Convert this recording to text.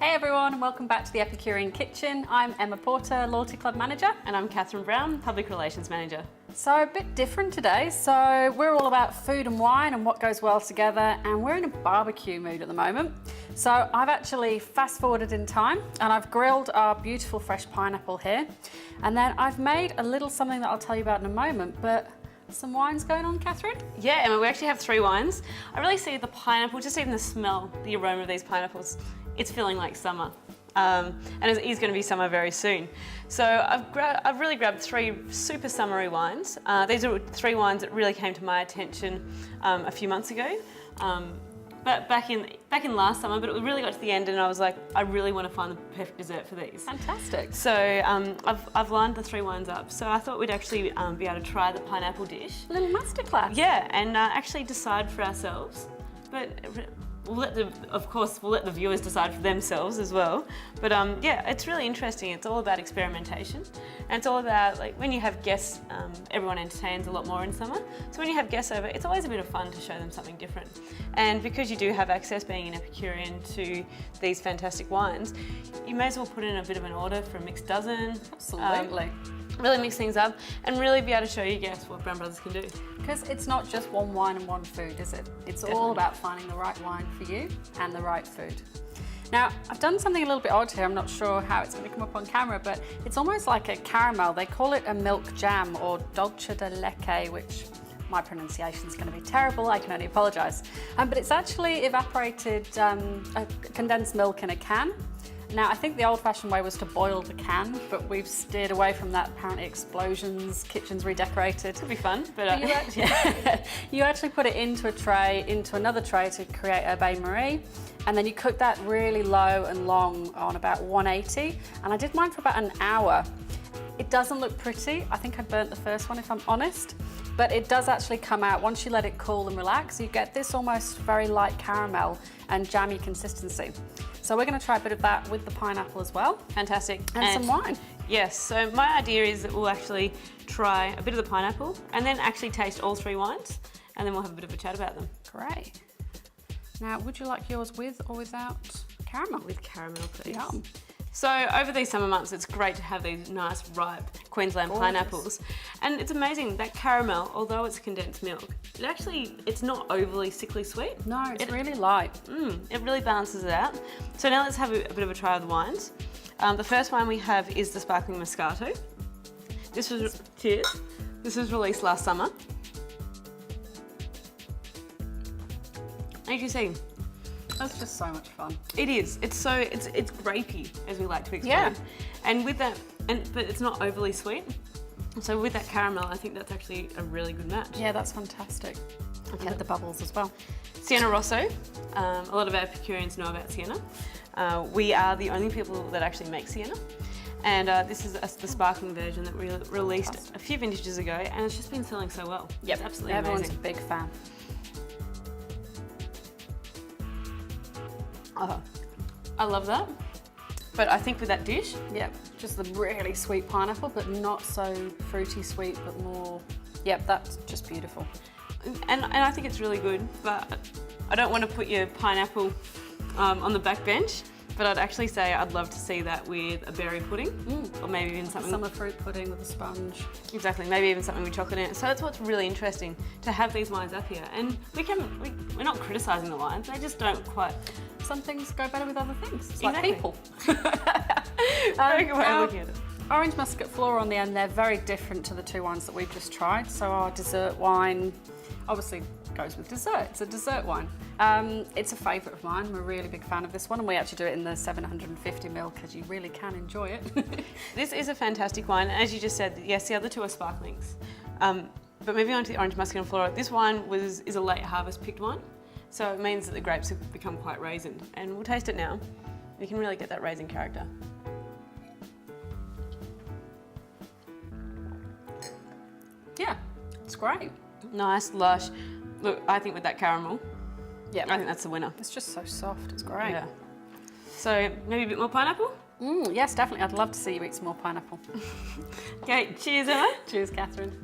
Hey everyone, and welcome back to the Epicurean Kitchen. I'm Emma Porter, Loyalty Club Manager. And I'm Katherine Brown, Public Relations Manager. So a bit different today. So we're all about food and wine and what goes well together, and we're in a barbecue mood at the moment. So I've actually fast forwarded in time and I've grilled our beautiful fresh pineapple here. And then I've made a little something that I'll tell you about in a moment, but some wines going on, Katherine? Yeah, Emma, we actually have 3 wines. I really see the pineapple, just even the smell, the aroma of these pineapples. It's feeling like summer, and it is going to be summer very soon. So I've really grabbed 3 super summery wines. These are 3 wines that really came to my attention a few months ago, but back in last summer. But it really got to the end, and I was like, I really want to find the perfect dessert for these. Fantastic. So I've lined the 3 wines up. So I thought we'd actually be able to try the pineapple dish. A little masterclass. Yeah, and actually decide for ourselves. But we'll let the viewers decide for themselves as well. But yeah, it's really interesting. It's all about experimentation, and it's all about, like, when you have guests, everyone entertains a lot more in summer. So when you have guests over, it's always a bit of fun to show them something different. And because you do have access, being an Epicurean, to these fantastic wines, you may as well put in a bit of an order for a mixed dozen. Absolutely. Really mix things up and really be able to show your guests what Brown Brothers can do. Because it's not just one wine and one food, is it? It's Definitely. all about finding the right wine for you and the right food. Now, I've done something a little bit odd here. I'm not sure how it's going to come up on camera, but it's almost like a caramel. They call it a milk jam, or dolce de leche, which my pronunciation is going to be terrible. I can only apologise. But it's actually evaporated condensed milk in a can. Now, I think the old-fashioned way was to boil the can, but we've steered away from that. Apparently, explosions, kitchens redecorated. It'll be fun, but you actually put it into a tray, into another tray to create a bain-marie, and then you cook that really low and long on about 180. And I did mine for about an hour. It doesn't look pretty. I think I burnt the first one, if I'm honest, but it does actually come out once you let it cool and relax. You get this almost very light caramel and jammy consistency. So we're going to try a bit of that with the pineapple as well. Fantastic. And some wine. Yes, so my idea is that we'll actually try a bit of the pineapple and then actually taste all 3 wines, and then we'll have a bit of a chat about them. Great. Now, would you like yours with or without caramel? With caramel, please. Yum. So over these summer months, it's great to have these nice, ripe Queensland pineapples. And it's amazing, that caramel, although it's condensed milk, it's not overly sickly sweet. No, it's really light. It really balances it out. So now let's have a bit of a try of the wines. The first wine we have is the Sparkling Moscato. Cheers. This was released last summer. As you see, That's just so much fun. it is. It's grapey, as we like to explain. Yeah. And with that, but it's not overly sweet. So with that caramel, I think that's actually a really good match. Yeah, that's fantastic. Okay. And the bubbles as well. Sienna Rosso. A lot of our Epicureans know about Sienna. We are the only people that actually make Sienna. And this is the sparkling version that we released a few vintages ago, and it's just been selling so well. Yep, It's absolutely everyone's amazing. a big fan. Oh, I love that. But I think with that dish, Yep, just the really sweet pineapple, but not so fruity sweet, but more, yep, that's just beautiful. and I think it's really good, but I don't want to put your pineapple on the back bench, but I'd actually say I'd love to see that with a berry pudding, or maybe even something. Summer fruit pudding with a sponge. Exactly, maybe even something with chocolate in it. So that's what's really interesting, to have these wines up here. And we're not criticising the wines, they just don't quite. Some things go better with other things. It's Exactly. like people. Very good way now, of looking at it. Orange muscat flora on the end, they're very different to the 2 wines that we've just tried. So our dessert wine obviously goes with dessert. It's a dessert wine. It's a favourite of mine. I'm a really big fan of this one, and we actually do it in the 750ml because you really can enjoy it. This is a fantastic wine. As you just said, yes, the other 2 are sparklings. But moving on to the orange muscat and flora, this wine is a late harvest picked wine. So it means that the grapes have become quite raisined. And we'll taste it now. You can really get that raisin character. Yeah, it's great. Nice, lush. Look, I think with that caramel, Yeah, I think that's the winner. it's just so soft. It's great. Yeah. So maybe a bit more pineapple? Yes, definitely. I'd love to see you eat some more pineapple. Okay, cheers, Emma. Cheers, Katherine.